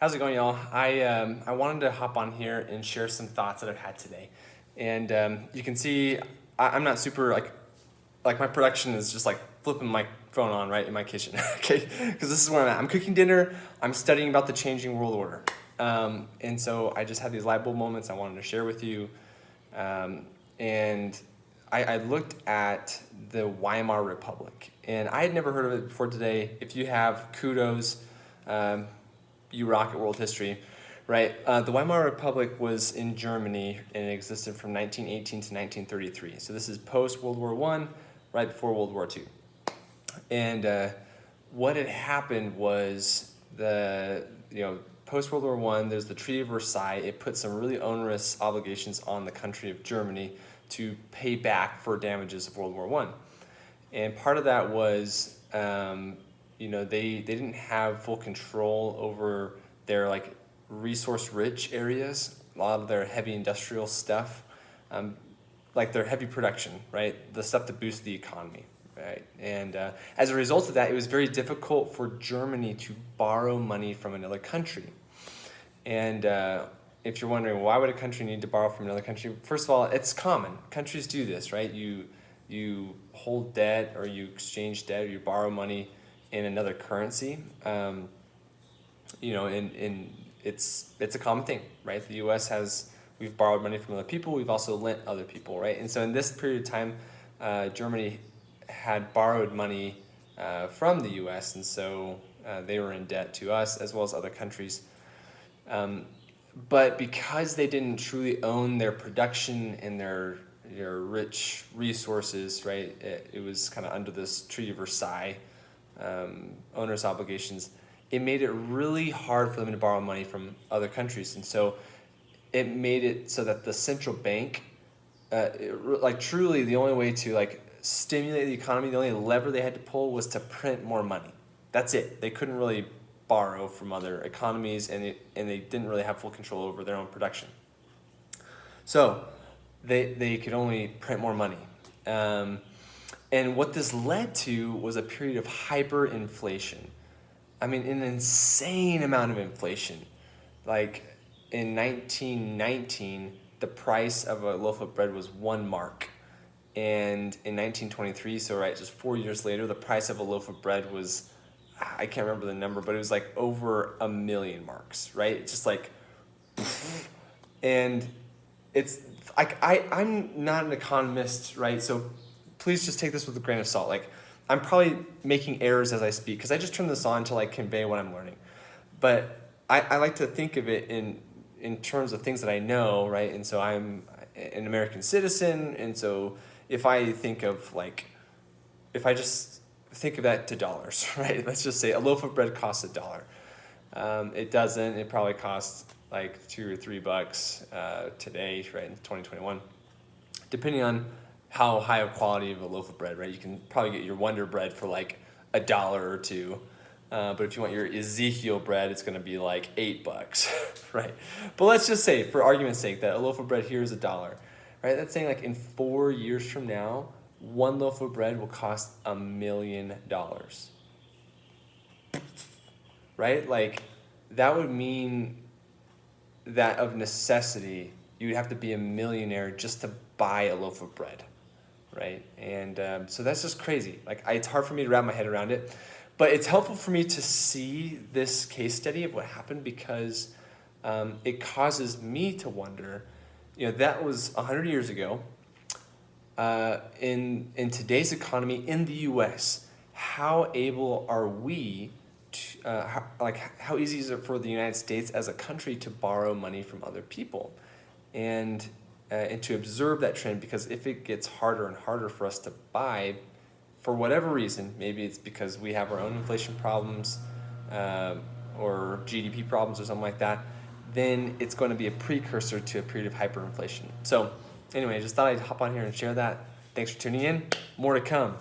How's it going, y'all? I wanted to hop on here and share some thoughts that I've had today, and you can see I'm not super like my production is just like flipping my phone on right in my kitchen, okay? Because this is where I'm at. I'm cooking dinner. I'm studying about the changing world order, and so I just had these light bulb moments I wanted to share with you, and I looked at the Weimar Republic, and I had never heard of it before today. If you have, kudos. You rock at world history, right? The Weimar Republic was in Germany and it existed from 1918 to 1933. So this is post World War I, right before World War II. And what had happened was post World War I, there's the Treaty of Versailles. It put some really onerous obligations on the country of Germany to pay back for damages of World War I. And part of that was they didn't have full control over their like resource-rich areas, a lot of their heavy industrial stuff, like their heavy production, right? The stuff to boost the economy, right? And as a result of that, it was very difficult for Germany to borrow money from another country. And if you're wondering, why would a country need to borrow from another country? First of all, it's common. Countries do this, right? You hold debt or you exchange debt or you borrow money in another currency, and it's a common thing, right? The U.S. we've borrowed money from other people, we've also lent other people, right? And so in this period of time, Germany had borrowed money from the U.S., and so they were in debt to us as well as other countries. But because they didn't truly own their production and their rich resources, right, it was kind of under this Treaty of Versailles, onerous obligations, it made it really hard for them to borrow money from other countries. And so it made it so that the central bank, truly the only way to stimulate the economy, the only lever they had to pull was to print more money. That's it. They couldn't really borrow from other economies, and they didn't really have full control over their own production. So they could only print more money. And what this led to was a period of hyperinflation. I mean, an insane amount of inflation. Like in 1919, the price of a loaf of bread was 1 mark. And in 1923, so right, just 4 years later, the price of a loaf of bread was, I can't remember the number, but it was like over 1 million marks, right? It's just like, and it's like, I'm not an economist, right? So please just take this with a grain of salt. Like, I'm probably making errors as I speak because I just turn this on to convey what I'm learning. But I like to think of it in terms of things that I know, right? And so I'm an American citizen, and so if I think of if I just think of that to dollars, right? Let's just say a loaf of bread costs $1. It doesn't. It probably costs like $2 or $3 today, right, in 2021, depending on how high of quality of a loaf of bread, right? You can probably get your Wonder Bread for like $1 or $2. But if you want your Ezekiel bread, it's going to be like $8, right? But let's just say, for argument's sake, that a loaf of bread here is $1, right? That's saying in 4 years from now, 1 loaf of bread will cost $1 million, right? That would mean that of necessity, you would have to be a millionaire just to buy a loaf of bread, right? And so that's just crazy. It's hard for me to wrap my head around it. But it's helpful for me to see this case study of what happened because it causes me to wonder, that was 100 years ago. In today's economy in the U.S., how able are we to, how easy is it for the United States as a country to borrow money from other people? And to observe that trend, because if it gets harder and harder for us to buy, for whatever reason, maybe it's because we have our own inflation problems or GDP problems or something like that, then it's going to be a precursor to a period of hyperinflation. So anyway, I just thought I'd hop on here and share that. Thanks for tuning in. More to come.